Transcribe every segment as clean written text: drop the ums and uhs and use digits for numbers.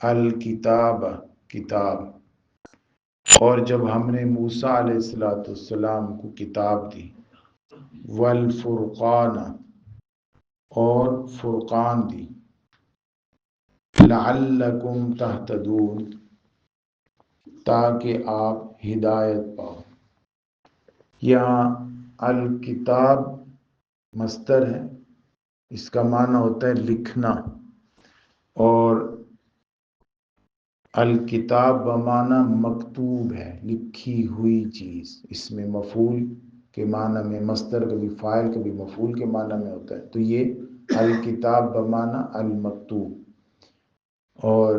الکتاب کتاب، اور جب ہم نے موسیٰ علیہ السلام کو کتاب دی، والفرقان اور فرقان دی، لعلکم تہتدون تاکہ آپ ہدایت پاؤ۔ یہاں الکتاب مصدر ہے، اس کا معنی ہوتا ہے لکھنا، اور الکتاب بمعنی مکتوب ہے، لکھی ہوئی چیز۔ اس میں مفعول کے معنی میں، مصدر کبھی فاعل کبھی مفعول کے معنی میں ہوتا ہے، تو یہ الکتاب بمعنی المکتوب، اور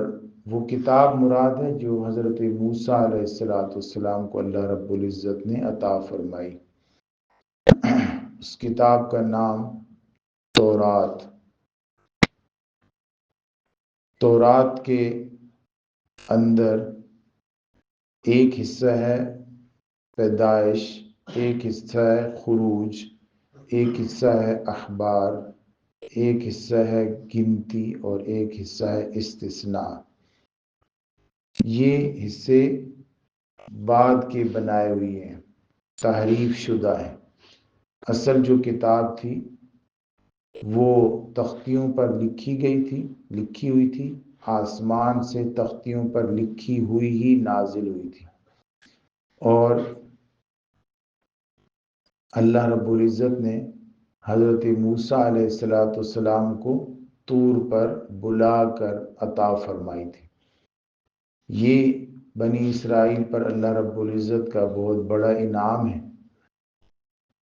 وہ کتاب مراد ہے جو حضرت موسیٰ علیہ السلام کو اللہ رب العزت نے عطا فرمائی۔ اس کتاب کا نام تورات۔ تورات کے اندر ایک حصہ ہے پیدائش، ایک حصہ ہے خروج، ایک حصہ ہے اخبار، ایک حصہ ہے گنتی، اور ایک حصہ ہے استثناء۔ یہ حصے بعد کے بنائے ہوئے ہیں، تحریف شدہ ہیں۔ اصل جو کتاب تھی وہ تختیوں پر لکھی ہوئی تھی، آسمان سے تختیوں پر لکھی ہوئی ہی نازل ہوئی تھی، اور اللہ رب العزت نے حضرت موسیٰ علیہ السلام کو طور پر بلا کر عطا فرمائی تھی۔ یہ بنی اسرائیل پر اللہ رب العزت کا بہت بڑا انعام ہے۔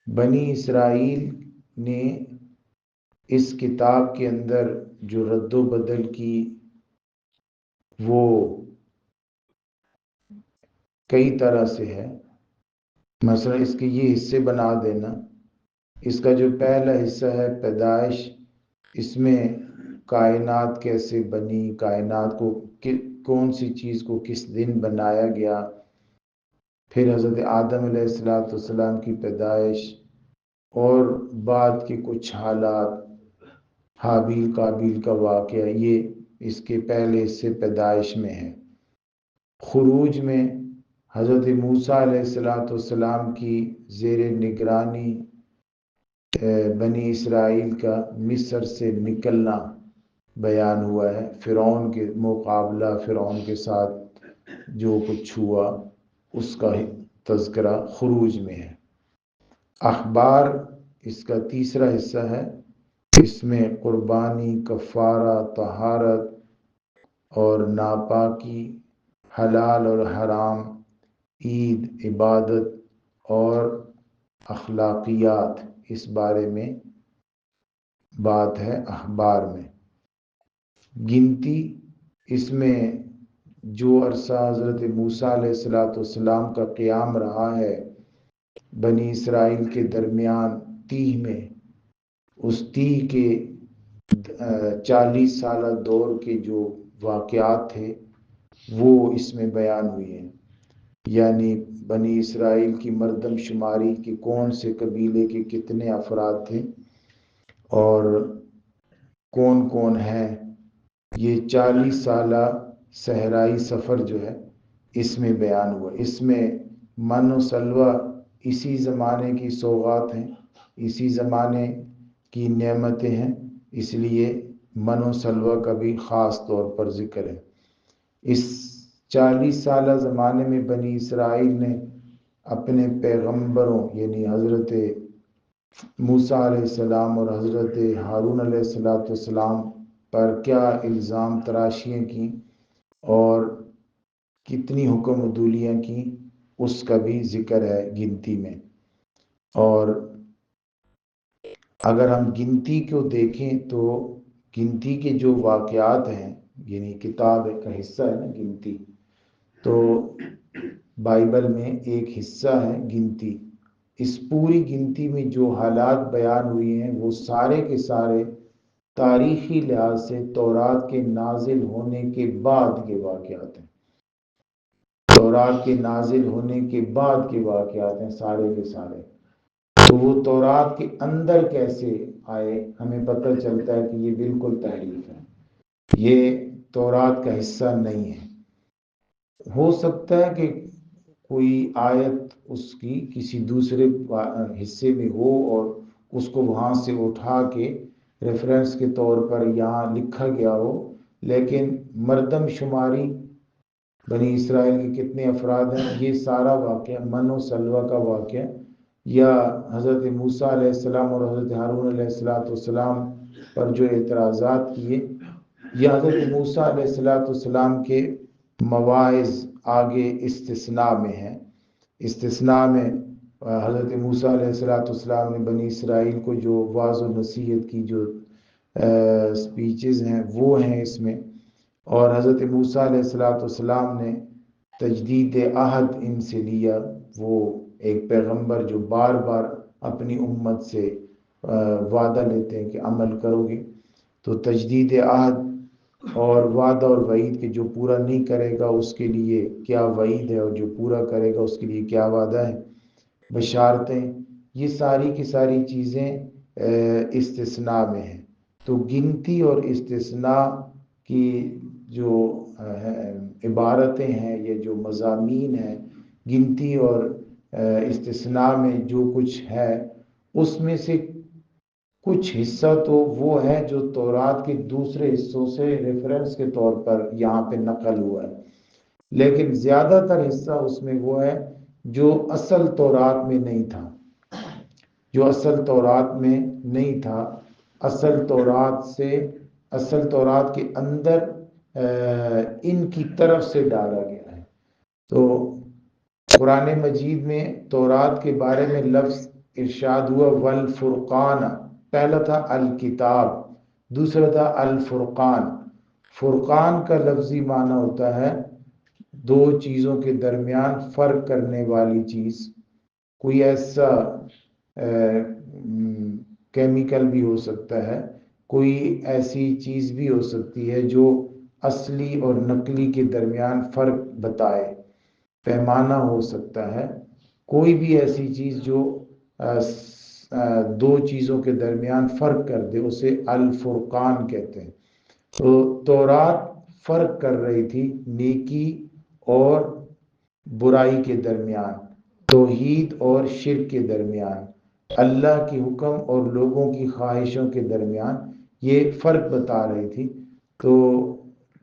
بنی اسرائیل نے اس کتاب کے اندر جو رد و بدل کی، وہ کئی طرح سے ہے۔ مثلا اس کے یہ حصے بنا دینا، اس کا جو پہلا حصہ ہے پیدائش، اس میں کائنات کیسے بنی، کائنات کو کون سی چیز کو کس دن بنایا گیا، پھر حضرت آدم علیہ السلام کی پیدائش، اور بعد کے کچھ حالات، حابیل قابیل کا واقعہ، یہ اس کے پہلے حصے پیدائش میں ہے۔ خروج میں حضرت موسیٰ علیہ السلام کی زیر نگرانی بنی اسرائیل کا مصر سے نکلنا بیان ہوا ہے، فرعون کے مقابلہ، فرعون کے ساتھ جو کچھ ہوا اس کا تذکرہ خروج میں ہے۔ اخبار اس کا تیسرا حصہ ہے، اس میں قربانی، کفارہ، طہارت اور ناپاکی، حلال اور حرام، عید، عبادت اور اخلاقیات، اس بارے میں بات ہے اخبار میں۔ گنتی، اس میں جو عرصہ حضرت موسیٰ علیہ السلام کا قیام رہا ہے بنی اسرائیل کے درمیان، تیہ میں، اس تیہ کے 40 سالہ دور کے جو واقعات تھے وہ اس میں بیان ہوئے ہیں، یعنی بنی اسرائیل کی مردم شماری کہ کون سے قبیلے کے کتنے افراد تھے اور کون کون ہیں۔ یہ 40 سالہ صحرائی سفر جو ہے اس میں بیان ہوا۔ اس میں من و سلوہ اسی زمانے کی سوغات ہیں، اسی زمانے کی نعمتیں ہیں، اس لیے من و سلوہ کا بھی خاص طور پر ذکر ہے۔ اس 40 سالہ زمانے میں بنی اسرائیل نے اپنے پیغمبروں یعنی حضرت موسیٰ علیہ السلام اور حضرت ہارون علیہ السلام پر کیا الزام تراشیاں کی اور کتنی حکم عدولیاں کی، اس کا بھی ذکر ہے گنتی میں۔ اور اگر ہم گنتی کو دیکھیں تو گنتی کے جو واقعات ہیں، یعنی کتاب کا حصہ ہے نا گنتی، تو بائبل میں ایک حصہ ہے گنتی۔ اس پوری گنتی میں جو حالات بیان ہوئے ہیں وہ سارے کے سارے تاریخی لحاظ سے تورات کے نازل ہونے کے بعد کے واقعات ہیں، تورات کے نازل ہونے کے بعد کے واقعات ہیں سارے کے سارے۔ تو وہ تورات کے اندر کیسے آئے، ہمیں پتہ چلتا ہے کہ یہ بالکل تحریف ہے۔ یہ تورات کا حصہ نہیں ہے۔ ہو سکتا ہے کہ کوئی آیت اس کی کسی دوسرے حصے میں ہو اور اس کو وہاں سے اٹھا کے ریفرنس کے طور پر یہاں لکھا گیا ہو، لیکن مردم شماری بنی اسرائیل کے کتنے افراد ہیں، یہ سارا واقعہ من و سلوہ کا واقعہ، یا حضرت موسیٰ علیہ السلام اور حضرت ہارون علیہ السلام پر جو اعتراضات کیے، یا حضرت موسیٰ علیہ السلام کے مواعظ آگے استثناء میں ہیں۔ استثناء میں حضرت موسیٰ علیہ السلام نے بنی اسرائیل کو جو وعظ و نصیحت کی جو سپیچز ہیں وہ ہیں اس میں، اور حضرت موسیٰ علیہ السلام نے تجدید عہد ان سے لیا، وہ ایک پیغمبر جو بار بار اپنی امت سے وعدہ لیتے ہیں کہ عمل کرو گے، تو تجدید عہد اور وعدہ اور وعید کہ جو پورا نہیں کرے گا اس کے لیے کیا وعید ہے اور جو پورا کرے گا اس کے لیے کیا وعدہ ہے، بشارتیں، یہ ساری کی ساری چیزیں استثناء میں ہیں۔ تو گنتی اور استثناء کی جو عبارتیں ہیں یا جو مضامین ہیں، گنتی اور استثناء میں جو کچھ ہے اس میں سے کچھ حصہ تو وہ ہے جو تورات کے دوسرے حصوں سے ریفرنس کے طور پر یہاں پہ نقل ہوا ہے، لیکن زیادہ تر حصہ اس میں وہ ہے جو اصل تورات میں نہیں تھا، جو اصل تورات میں نہیں تھا، اصل تورات کے اندر ان کی طرف سے ڈالا گیا ہے۔ تو قرآن مجید میں تورات کے بارے میں لفظ ارشاد ہوا والفرقان، پہلا تھا الکتاب، دوسرا تھا الفرقان۔ فرقان کا لفظی معنی ہوتا ہے دو چیزوں کے درمیان فرق کرنے والی چیز، کوئی ایسا کیمیکل بھی ہو سکتا ہے، کوئی ایسی چیز بھی ہو سکتی ہے جو اصلی اور نقلی کے درمیان فرق بتائے، پیمانہ ہو سکتا ہے، کوئی بھی ایسی چیز جو دو چیزوں کے درمیان فرق کر دے اسے الفرقان کہتے ہیں۔ تو تورات فرق کر رہی تھی نیکی اور برائی کے درمیان، توحید اور شرک کے درمیان، اللہ کی حکم اور لوگوں کی خواہشوں کے درمیان، یہ فرق بتا رہی تھی۔ تو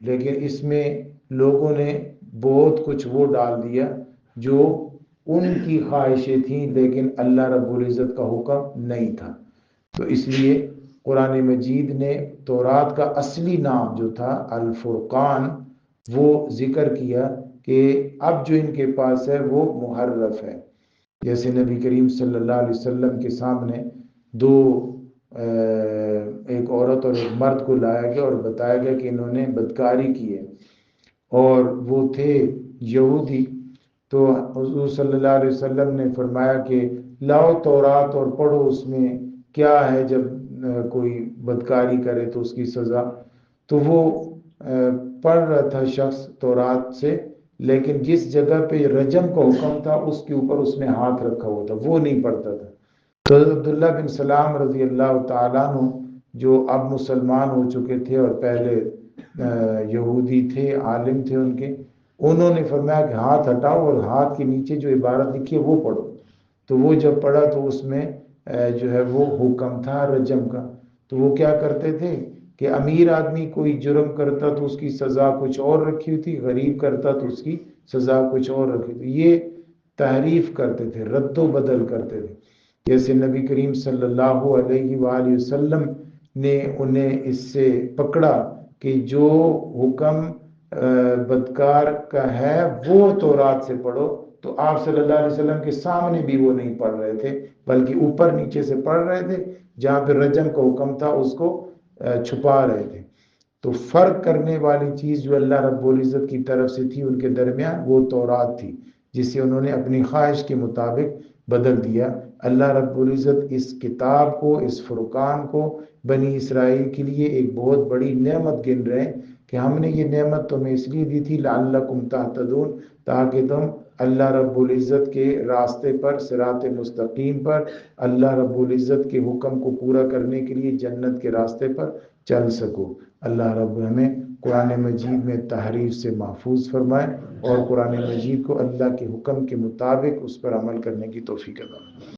لیکن اس میں لوگوں نے بہت کچھ وہ ڈال دیا جو ان کی خواہشیں تھیں لیکن اللہ رب العزت کا حکم نہیں تھا، تو اس لیے قرآن مجید نے تورات کا اصلی نام جو تھا الفرقان وہ ذکر کیا کہ اب جو ان کے پاس ہے وہ محرف ہے۔ جیسے نبی کریم صلی اللہ علیہ وسلم کے سامنے دو ایک عورت اور ایک مرد کو لایا گیا اور بتایا گیا کہ انہوں نے بدکاری کی ہے اور وہ تھے یہودی، تو حضور صلی اللہ علیہ وسلم نے فرمایا کہ لاؤ تورات اور پڑھو اس میں کیا ہے جب کوئی بدکاری کرے تو اس کی سزا۔ تو وہ پڑھ رہا تھا شخص تورات سے، لیکن جس جگہ پہ رجم کا حکم تھا اس کے اوپر اس نے ہاتھ رکھا ہوا تھا، وہ نہیں پڑھتا تھا۔ تو عبداللہ بن سلام رضی اللہ تعالیٰ عنہ جو اب مسلمان ہو چکے تھے اور پہلے یہودی تھے، عالم تھے ان کے، انہوں نے فرمایا کہ ہاتھ ہٹاؤ اور ہاتھ کے نیچے جو عبارت لکھی ہے وہ پڑھو۔ تو وہ جب پڑھا تو اس میں جو ہے وہ حکم تھا رجم کا۔ تو وہ کیا کرتے تھے کہ امیر آدمی کوئی جرم کرتا تو اس کی سزا کچھ اور رکھی ہوئی تھی، غریب کرتا تو اس کی سزا کچھ اور رکھی تھی، یہ تحریف کرتے تھے، رد و بدل کرتے تھے۔ جیسے نبی کریم صلی اللہ علیہ وآلہ وسلم نے انہیں اس سے پکڑا کہ جو حکم بدکار کا ہے وہ تورات سے پڑھو، تو آپ صلی اللہ علیہ وسلم کے سامنے بھی وہ نہیں پڑھ رہے تھے بلکہ اوپر نیچے سے پڑھ رہے تھے، جہاں پہ رجم کا حکم تھا اس کو چھپا رہے تھے۔ تو فرق کرنے والی چیز جو اللہ رب العزت کی طرف سے تھی ان کے درمیان وہ تورات تھی، جسے انہوں نے اپنی خواہش کے مطابق بدل دیا۔ اللہ رب العزت اس کتاب کو، اس فرقان کو بنی اسرائیل کے لیے ایک بہت بڑی نعمت گن رہے ہیں کہ ہم نے یہ نعمت تمہیں اس لیے دی تھی لعلکم تہتدون، تاکہ تم اللہ رب العزت کے راستے پر، صراط مستقیم پر، اللہ رب العزت کے حکم کو پورا کرنے کے لیے جنت کے راستے پر چل سکو۔ اللہ رب ہمیں قرآن مجید میں تحریف سے محفوظ فرمائے اور قرآن مجید کو اللہ کے حکم کے مطابق اس پر عمل کرنے کی توفیق عطا